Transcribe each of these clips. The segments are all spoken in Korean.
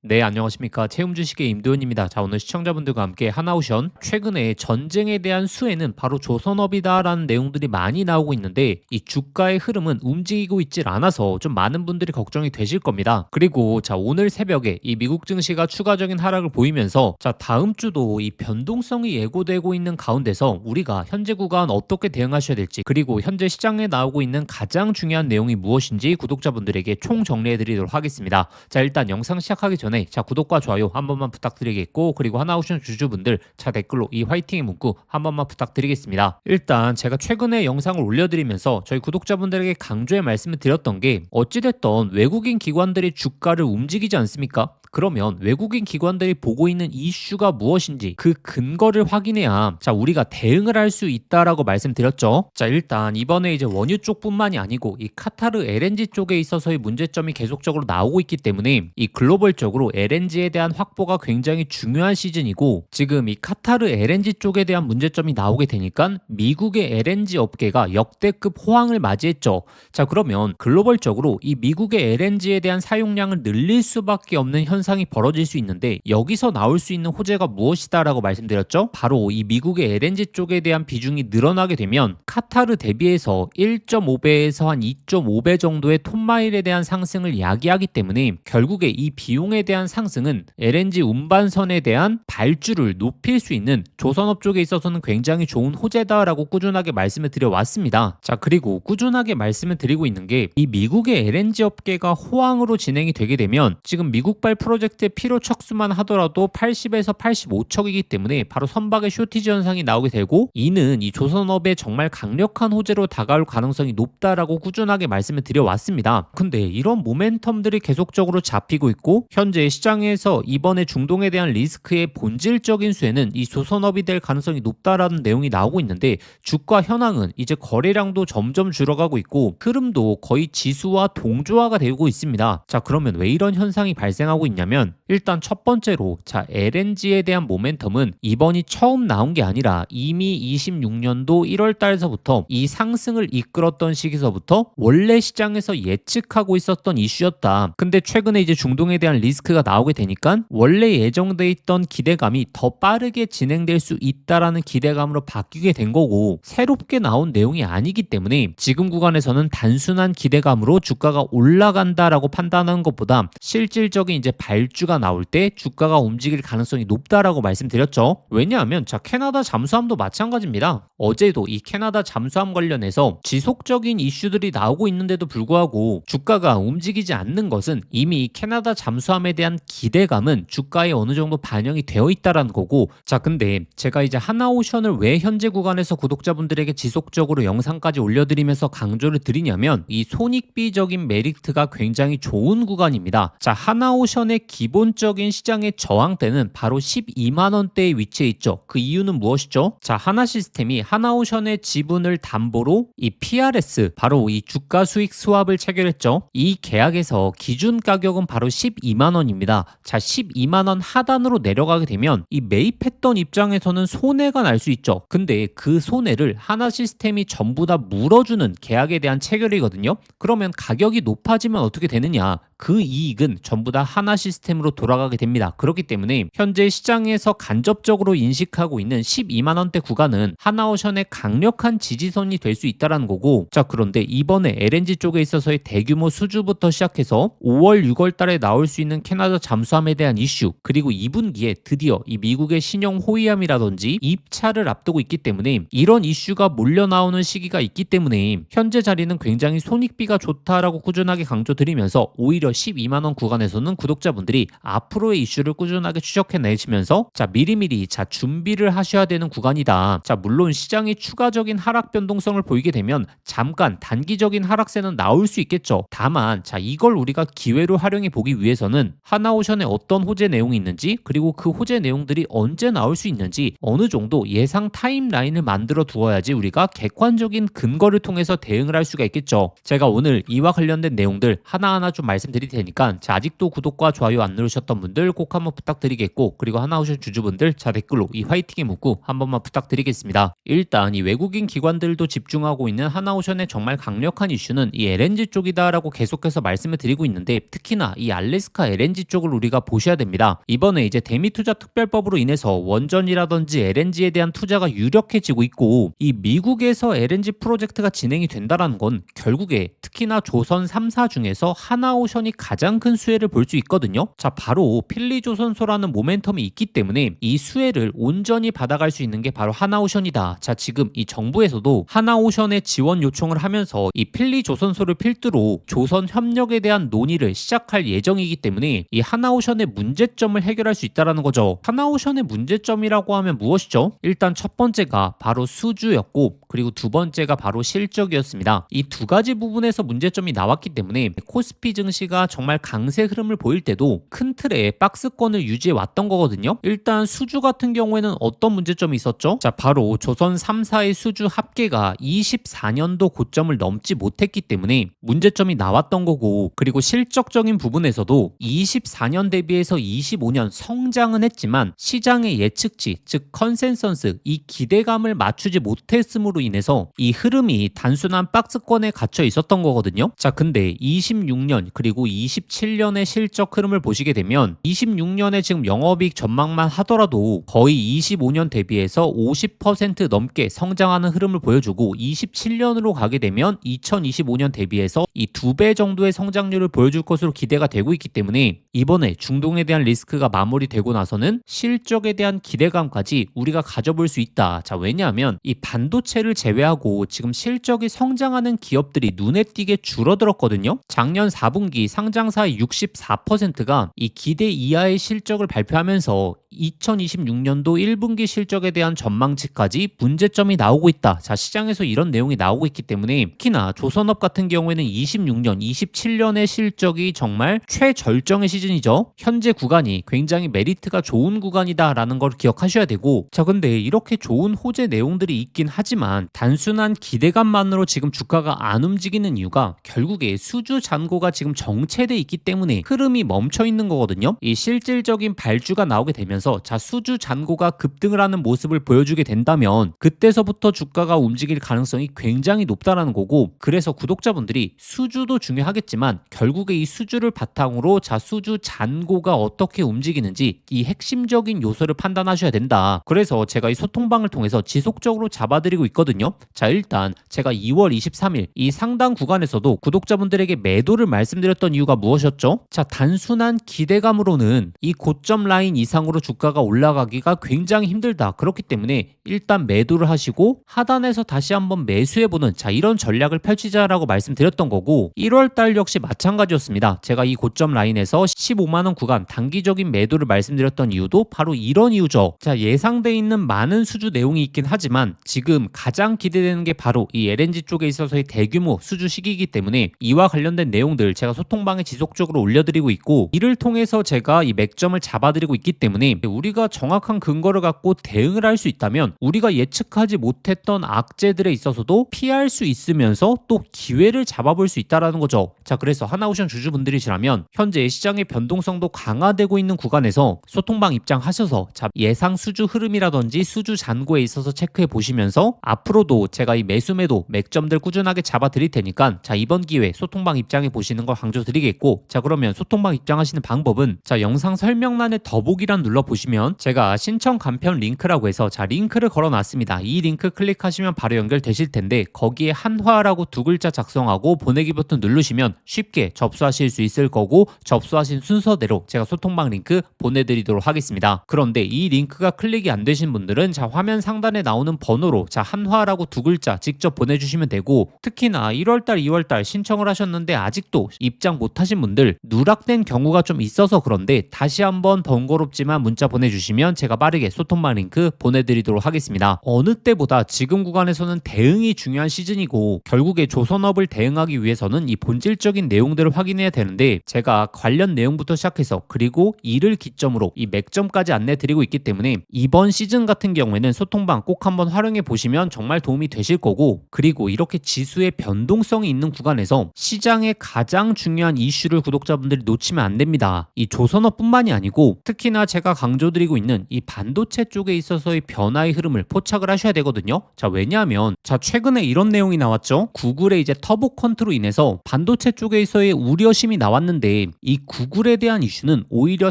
네, 안녕하십니까. 채움 주식의 임도현입니다. 자, 오늘 시청자분들과 함께 하나오션 최근에 전쟁에 대한 수혜는 바로 조선업이다라는 내용들이 많이 나오고 있는데 이 주가의 흐름은 움직이고 있질 않아서 좀 많은 분들이 걱정이 되실 겁니다. 그리고 자, 오늘 새벽에 이 미국 증시가 추가적인 하락을 보이면서 자, 다음 주도 이 변동성이 예고되고 있는 가운데서 우리가 현재 구간 어떻게 대응하셔야 될지, 그리고 현재 시장에 나오고 있는 가장 중요한 내용이 무엇인지 구독자분들에게 총 정리해 드리도록 하겠습니다. 자, 일단 영상 시작하기 전에 자, 구독과 좋아요 한 번만 부탁드리겠고, 그리고 하나오션 주주분들 자, 댓글로 이 화이팅의 문구 한 번만 부탁드리겠습니다. 일단 제가 최근에 영상을 올려드리면서 저희 구독자분들에게 강조의 말씀을 드렸던 게, 어찌됐던 외국인 기관들이 주가를 움직이지 않습니까? 그러면 외국인 기관들이 보고 있는 이슈가 무엇인지 그 근거를 확인해야 자, 우리가 대응을 할 수 있다라고 말씀드렸죠. 자, 일단 이번에 이제 원유 쪽뿐만이 아니고 이 카타르 LNG 쪽에 있어서의 문제점이 계속적으로 나오고 있기 때문에 이 글로벌적으로 LNG에 대한 확보가 굉장히 중요한 시즌이고, 지금 이 카타르 LNG 쪽에 대한 문제점이 나오게 되니까 미국의 LNG 업계가 역대급 호황을 맞이했죠. 자, 그러면 글로벌적으로 이 미국의 LNG에 대한 사용량을 늘릴 수밖에 없는 현상이 벌어질 수 있는데, 여기서 나올 수 있는 호재가 무엇이다라고 말씀드렸죠. 바로 이 미국의 LNG 쪽에 대한 비중이 늘어나게 되면 카타르 대비해서 1.5배에서 한 2.5배 정도의 톤마일에 대한 상승을 야기하기 때문에 결국에 이 비용에 대한 상승은 LNG 운반선에 대한 발주를 높일 수 있는 조선업 쪽에 있어서는 굉장히 좋은 호재다라고 꾸준하게 말씀을 드려왔습니다. 자, 그리고 꾸준하게 말씀을 드리고 있는 게, 이 미국의 LNG 업계가 호황으로 진행이 되게 되면 지금 미국발 프로젝트의 필요 척수만 하더라도 80에서 85척이기 때문에 바로 선박의 쇼티지 현상이 나오게 되고, 이는 이 조선업의 정말 강력한 호재로 다가올 가능성이 높다라고 꾸준하게 말씀을 드려왔습니다. 근데 이런 모멘텀들이 계속적으로 잡히고 있고, 현재 시장에서 이번에 중동에 대한 리스크의 본질적인 수혜는 이 조선업이 될 가능성이 높다라는 내용이 나오고 있는데, 주가 현황은 이제 거래량도 점점 줄어가고 있고 흐름도 거의 지수와 동조화가 되고 있습니다. 자, 그러면 왜 이런 현상이 발생하고 있냐면, 일단 첫 번째로 자, LNG에 대한 모멘텀은 이번이 처음 나온 게 아니라 이미 26년도 1월 달서부터 이 상승을 이끌었던 시기서부터 원래 시장에서 예측하고 있었던 이슈였다. 근데 최근에 이제 중동에 대한 리스크가 나오게 되니까 원래 예정돼 있던 기대감이 더 빠르게 진행될 수 있다라는 기대감으로 바뀌게 된 거고, 새롭게 나온 내용이 아니기 때문에 지금 구간에서는 단순한 기대감으로 주가가 올라간다라고 판단하는 것보다 실질적인 이제 발주가 나올 때 주가가 움직일 가능성이 높다라고 말씀드렸죠. 왜냐하면 자, 캐나다 잠수함도 마찬가지입니다. 어제도 이 캐나다 잠수함 관련해서 지속적인 이슈들이 나오고 있는데도 불구하고 주가가 움직이지 않는 것은 이미 캐나다 잠수함에 대한 기대감은 주가에 어느 정도 반영이 되어 있다라는 거고, 자, 근데 제가 이제 하나오션을 왜 현재 구간에서 구독자분들에게 지속적으로 영상까지 올려드리면서 강조를 드리냐면, 이 손익비적인 메리트가 굉장히 좋은 구간입니다. 자, 하나오션의 기본적인 시장의 저항대는 바로 12만 원대에 위치해 있죠. 그 이유는 무엇이죠? 자, 하나시스템이 하나오션의 지분을 담보로 이 PRS, 바로 이 주가 수익 스왑을 체결했죠. 이 계약에서 기준 가격은 바로 12만 원입니다. 자, 12만 원 하단으로 내려가게 되면 이 매입했던 입장에서는 손해가 날 수 있죠. 근데 그 손해를 하나시스템이 전부 다 물어주는 계약에 대한 체결이거든요. 그러면 가격이 높아지면 어떻게 되느냐? 그 이익은 전부 다 하나 시스템으로 돌아가게 됩니다. 그렇기 때문에 현재 시장에서 간접적으로 인식하고 있는 12만 원대 구간은 하나오션의 강력한 지지선이 될 수 있다는 거고, 자, 그런데 이번에 LNG 쪽에 있어서의 대규모 수주부터 시작해서 5월, 6월 달에 나올 수 있는 캐나다 잠수함에 대한 이슈, 그리고 2분기에 드디어 이 미국의 신형 호위함이라든지 입찰을 앞두고 있기 때문에 이런 이슈가 몰려 나오는 시기가 있기 때문에 현재 자리는 굉장히 손익비가 좋다라고 꾸준하게 강조드리면서, 오히려 12만 원 구간에서는 구독자분들이 앞으로의 이슈를 꾸준하게 추적해 내시면서 자, 미리미리 자, 준비를 하셔야 되는 구간이다. 자, 물론 시장이 추가적인 하락 변동성을 보이게 되면 잠깐 단기적인 하락세는 나올 수 있겠죠. 다만 자, 이걸 우리가 기회로 활용해 보기 위해서는 하나오션에 어떤 호재 내용이 있는지, 그리고 그 호재 내용들이 언제 나올 수 있는지 어느 정도 예상 타임라인을 만들어 두어야지 우리가 객관적인 근거를 통해서 대응을 할 수가 있겠죠. 제가 오늘 이와 관련된 내용들 하나하나 좀 말씀드릴게요. 잡아드릴 테니까 자, 아직도 구독과 좋아요 안 누르셨던 분들 꼭 한번 부탁드리겠고, 그리고 하나오션 주주분들 자, 댓글로 이 화이팅의 문구 한 번만 부탁드리겠습니다. 일단 이 외국인 기관들도 집중하고 있는 하나오션의 정말 강력한 이슈는 이 LNG 쪽이다라고 계속해서 말씀을 드리고 있는데, 특히나 이 알래스카 LNG 쪽을 우리가 보셔야 됩니다. 이번에 이제 대미투자 특별법으로 인해서 원전이라든지 LNG에 대한 투자가 유력해지고 있고, 이 미국에서 LNG 프로젝트가 진행이 된다라는 건 결국에 특히나 조선 3사 중에서 하나오션이 가장 큰 수혜를 볼 수 있거든요. 자, 바로 필리조선소라는 모멘텀이 있기 때문에 이 수혜를 온전히 받아갈 수 있는 게 바로 하나오션이다. 자, 지금 이 정부에서도 하나오션에 지원 요청을 하면서 이 필리조선소를 필두로 조선 협력에 대한 논의를 시작할 예정이기 때문에 이 하나오션의 문제점을 해결할 수 있다는 거죠. 하나오션의 문제점이라고 하면 무엇이죠? 일단 첫 번째가 바로 수주였고, 그리고 두 번째가 바로 실적이었습니다. 이 두 가지 부분에서 문제점이 나왔기 때문에 코스피 증시가 정말 강세 흐름을 보일 때도 큰 틀의 박스권을 유지해 왔던 거거든요. 일단 수주 같은 경우에는 어떤 문제점이 있었죠? 자, 바로 조선 3사의 수주 합계가 24년도 고점을 넘지 못했기 때문에 문제점이 나왔던 거고, 그리고 실적적인 부분에서도 24년 대비해서 25년 성장은 했지만 시장의 예측치, 즉 컨센서스, 이 기대감을 맞추지 못했음으로 인해서 이 흐름이 단순한 박스권에 갇혀 있었던 거거든요. 자, 근데 26년 그리고 27년의 실적 흐름을 보시게 되면 26년에 지금 영업이익 전망만 하더라도 거의 25년 대비해서 50% 넘게 성장하는 흐름을 보여주고, 27년으로 가게 되면 2025년 대비해서 이 2배 정도의 성장률을 보여줄 것으로 기대가 되고 있기 때문에 이번에 중동에 대한 리스크가 마무리되고 나서는 실적에 대한 기대감까지 우리가 가져볼 수 있다. 자, 왜냐하면 이 반도체를 제외하고 지금 실적이 성장하는 기업들이 눈에 띄게 줄어들었거든요. 작년 4분기 상장사의 64%가 이 기대 이하의 실적을 발표하면서 2026년도 1분기 실적에 대한 전망치까지 문제점이 나오고 있다. 자, 시장에서 이런 내용이 나오고 있기 때문에 특히나 조선업 같은 경우에는 26년, 27년의 실적이 정말 최절정의 시즌이죠. 현재 구간이 굉장히 메리트가 좋은 구간이다라는 걸 기억하셔야 되고, 자, 근데 이렇게 좋은 호재 내용들이 있긴 하지만 단순한 기대감만으로 지금 주가가 안 움직이는 이유가 결국에 수주 잔고가 지금 정체돼 있기 때문에 흐름이 멈춰 있는 거거든요. 이 실질적인 발주가 나오게 되면서 자, 수주 잔고가 급등을 하는 모습을 보여주게 된다면 그때서부터 주가가 움직일 가능성이 굉장히 높다라는 거고, 그래서 구독자분들이 수주도 중요하겠지만 결국에 이 수주를 바탕으로 자, 수주 잔고가 어떻게 움직이는지 이 핵심적인 요소를 판단하셔야 된다. 그래서 제가 이 소통방을 통해서 지속적으로 잡아드리고 있거든요. 자, 일단 제가 2월 23일 이 상당 구간에서도 구독자분들에게 매도를 말씀드렸던 이유가 무엇이었죠? 자, 단순한 기대감으로는 이 고점 라인 이상으로 주가가 올라가기가 굉장히 힘들다. 그렇기 때문에 일단 매도를 하시고 하단에서 다시 한번 매수해보는 자, 이런 전략을 펼치자라고 말씀드렸던 거고, 1월달 역시 마찬가지였습니다. 제가 이 고점 라인에서 15만원 구간 단기적인 매도를 말씀드렸던 이유도 바로 이런 이유죠. 자, 예상돼 있는 많은 수주 내용이 있긴 하지만 지금 가장 기대되는 게 바로 이 LNG 쪽에 있어서의 대규모 수주 시기이기 때문에 이와 관련된 내용들 제가 소통방에 지속적으로 올려드리고 있고, 이를 통해서 제가 이 맥점을 잡아드리고 있기 때문에 우리가 정확한 근거를 갖고 대응을 할 수 있다면 우리가 예측하지 못했던 악재들에 있어서도 피할 수 있으면서 또 기회를 잡아볼 수 있다는 거죠. 자, 그래서 하나오션 주주분들이시라면 현재 시장의 변동성도 강화되고 있는 구간에서 소통방 입장하셔서 자, 예상 수주 흐름이라든지 수주 잔고에 있어서 체크해 보시면서 앞으로도 제가 이 매수매도 맥점들 꾸준하게 잡아드릴 테니까 자, 이번 기회에 소통방 입장해 보시는 걸 강조드리겠고, 자, 그러면 소통방 입장하시는 방법은 자, 영상 설명란에 더보기란 눌러보시면 제가 신청 간편 링크라고 해서 자, 링크를 걸어놨습니다. 이 링크 클릭하시면 바로 연결되실 텐데 거기에 한화라고 두 글자 작성하고 보내기 버튼 누르시면 쉽게 접수하실 수 있을 거고, 접수하신 순서대로 제가 소통방 링크 보내드리도록 하겠습니다. 그런데 이 링크가 클릭이 안 되신 분들은 자, 화면 상단에 나오는 번호로 자, 한화라고 두 글자 직접 보내주시면 되고, 특히나 1월달 2월달 신청을 하셨는데 아직도 입장 못하신 분들 누락된 경우가 좀 있어서 그런데 다시 한번 번거롭지만 문자 보내주시면 제가 빠르게 소통방 링크 보내드리도록 하겠습니다. 어느 때보다 지금 구간에서는 대응이 중요한 시즌이고 결국에 조선업을 대응하기 위해서는 이 본질적인 내용들을 확인해야 되는데 제가 관련 내용부터 시작해서 그리고 이를 기점으로 이 맥점까지 안내드리고 있기 때문에 이번 시즌 같은 경우에는 소통방 꼭 한번 활용해 보시면 정말 도움이 되실 거고, 그리고 이렇게 지수의 변동성이 있는 구간에서 시장의 가장 중요한 대한 이슈를 구독자분들이 놓치면 안 됩니다. 이 조선업뿐만이 아니고 특히나 제가 강조드리고 있는 이 반도체 쪽에 있어서의 변화의 흐름을 포착을 하셔야 되거든요. 자, 왜냐하면 최근에 이런 내용이 나왔죠. 구글의 이제 터보 퀀트로 인해서 반도체 쪽에서의 우려심이 나왔는데 이 구글에 대한 이슈는 오히려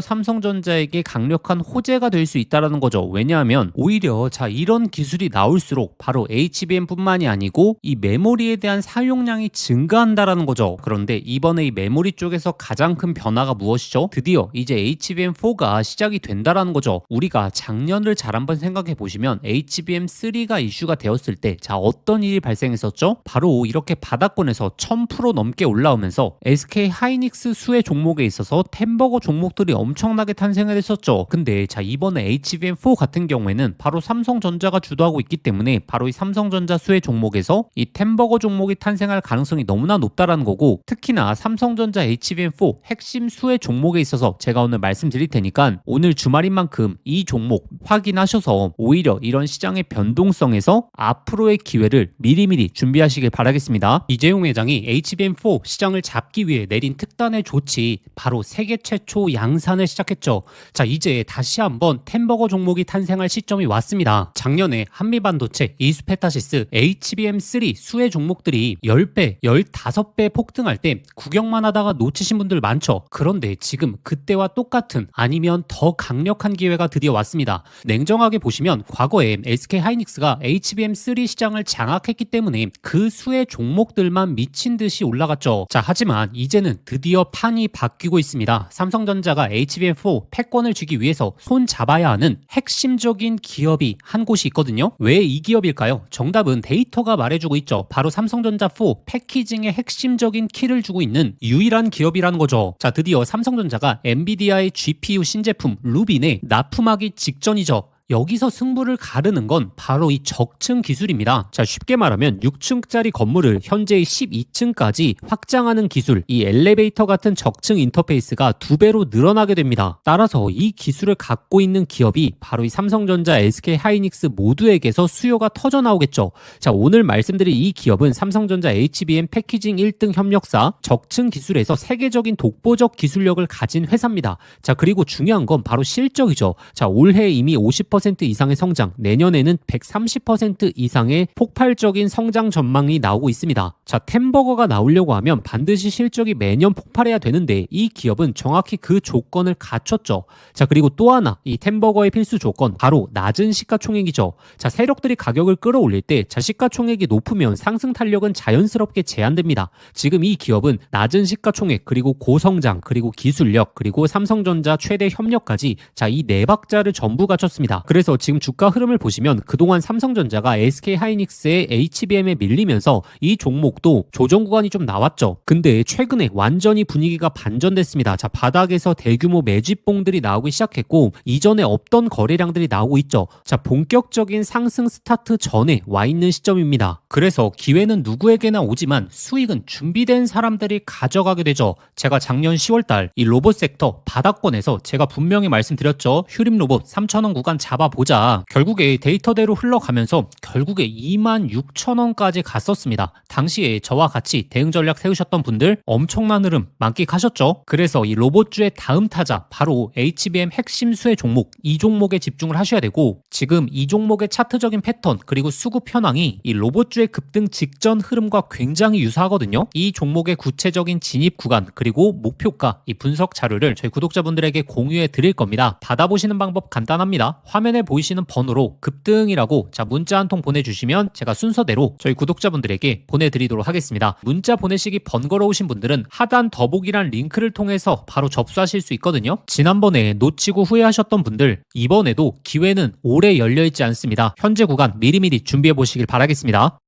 삼성전자에게 강력한 호재가 될 수 있다라는 거죠. 왜냐하면 오히려 이런 기술이 나올수록 바로 HBM뿐만이 아니고 이 메모리에 대한 사용량이 증가한다라는 거죠. 그런데 이번에 이 메모리 쪽에서 가장 큰 변화가 무엇이죠? 드디어 이제 HBM4가 시작이 된다라는 거죠. 우리가 작년을 잘 한번 생각해 보시면 HBM3가 이슈가 되었을 때 어떤 일이 발생했었죠? 바로 이렇게 바닥권에서 1000% 넘게 올라오면서 SK 하이닉스 수혜 종목에 있어서 템버거 종목들이 엄청나게 탄생을 했었죠. 근데 이번에 HBM4 같은 경우에는 바로 삼성전자가 주도하고 있기 때문에 바로 이 삼성전자 수혜 종목에서 이 템버거 종목이 탄생할 가능성이 너무나 높다라는 거고, 특히나 삼성전자 HBM4 핵심 수혜 종목에 있어서 제가 오늘 말씀드릴 테니까 오늘 주말인 만큼 이 종목 확인하셔서 오히려 이런 시장의 변동성에서 앞으로의 기회를 미리미리 준비하시길 바라겠습니다. 이재용 회장이 HBM4 시장을 잡기 위해 내린 특단의 조치, 바로 세계 최초 양산을 시작했죠. 이제 다시 한번 템버거 종목이 탄생할 시점이 왔습니다. 작년에 한미반도체, 이스페타시스, HBM3 수혜 종목들이 10배, 15배 폭등할 때 구경만 하다가 놓치신 분들 많죠. 그런데 지금 그때와 똑같은 아니면 더 강력한 기회가 드디어 왔습니다. 냉정하게 보시면 과거에 SK 하이닉스가 HBM3 시장을 장악했기 때문에 그 수혜 종목들만 미친 듯이 올라갔죠. 하지만 이제는 드디어 판이 바뀌고 있습니다. 삼성전자가 HBM4 패권을 쥐기 위해서 손 잡아야 하는 핵심적인 기업이 한 곳이 있거든요. 왜 이 기업일까요? 정답은 데이터가 말해주고 있죠. 바로 삼성전자 4 패키징의 핵심적인 키를 주고 있는 유일한 기업이라는 거죠. 드디어 삼성전자가 엔비디아의 GPU 신제품 루빈에 납품하기 직전이죠. 여기서 승부를 가르는 건 바로 이 적층 기술입니다. 쉽게 말하면 6층짜리 건물을 현재의 12층까지 확장하는 기술, 이 엘리베이터 같은 적층 인터페이스가 2배로 늘어나게 됩니다. 따라서 이 기술을 갖고 있는 기업이 바로 이 삼성전자, SK 하이닉스 모두에게서 수요가 터져 나오겠죠. 오늘 말씀드린 이 기업은 삼성전자 HBM 패키징 1등 협력사, 적층 기술에서 세계적인 독보적 기술력을 가진 회사입니다. 그리고 중요한 건 바로 실적이죠. 올해 이미 50% 이상의 성장, 내년에는 130% 이상의 폭발적인 성장 전망이 나오고 있습니다. 템버거가 나오려고 하면 반드시 실적이 매년 폭발해야 되는데 이 기업은 정확히 그 조건을 갖췄죠. 그리고 또 하나, 이 템버거의 필수 조건, 바로 낮은 시가총액이죠. 세력들이 가격을 끌어올릴 때 시가총액이 높으면 상승 탄력은 자연스럽게 제한됩니다. 지금 이 기업은 낮은 시가총액, 그리고 고성장, 그리고 기술력, 그리고 삼성전자 최대 협력까지 이 네 박자를 전부 갖췄습니다. 그래서 지금 주가 흐름을 보시면 그동안 삼성전자가 SK 하이닉스의 HBM에 밀리면서 이 종목도 조정 구간이 좀 나왔죠. 근데 최근에 완전히 분위기가 반전됐습니다. 바닥에서 대규모 매집봉들이 나오기 시작했고 이전에 없던 거래량들이 나오고 있죠. 본격적인 상승 스타트 전에 와 있는 시점입니다. 그래서 기회는 누구에게나 오지만 수익은 준비된 사람들이 가져가게 되죠. 제가 작년 10월달 이 로봇 섹터 바닥권에서 제가 분명히 말씀드렸죠. 휴림 로봇 3,000원 구간 잡아보자. 결국에 데이터대로 흘러가면서 결국에 26,000원까지 갔었습니다. 당시에 저와 같이 대응 전략 세우셨던 분들 엄청난 흐름 만끽하셨죠. 그래서 이 로봇주의 다음 타자 바로 HBM 핵심 수혜 종목, 이 종목에 집중을 하셔야 되고, 지금 이 종목의 차트적인 패턴 그리고 수급 현황이 이 로봇주의 급등 직전 흐름과 굉장히 유사하거든요. 이 종목의 구체적인 진입 구간 그리고 목표가, 이 분석 자료를 저희 구독자분들에게 공유해 드릴 겁니다. 받아보시는 방법 간단합니다. 화면에 보이시는 번호로 급등이라고 문자 한 통 보내주시면 제가 순서대로 저희 구독자분들에게 보내드리도록 하겠습니다. 문자 보내시기 번거로우신 분들은 하단 더보기란 링크를 통해서 바로 접수하실 수 있거든요. 지난번에 놓치고 후회하셨던 분들, 이번에도 기회는 오래 열려있지 않습니다. 현재 구간 미리미리 준비해 보시길 바라겠습니다.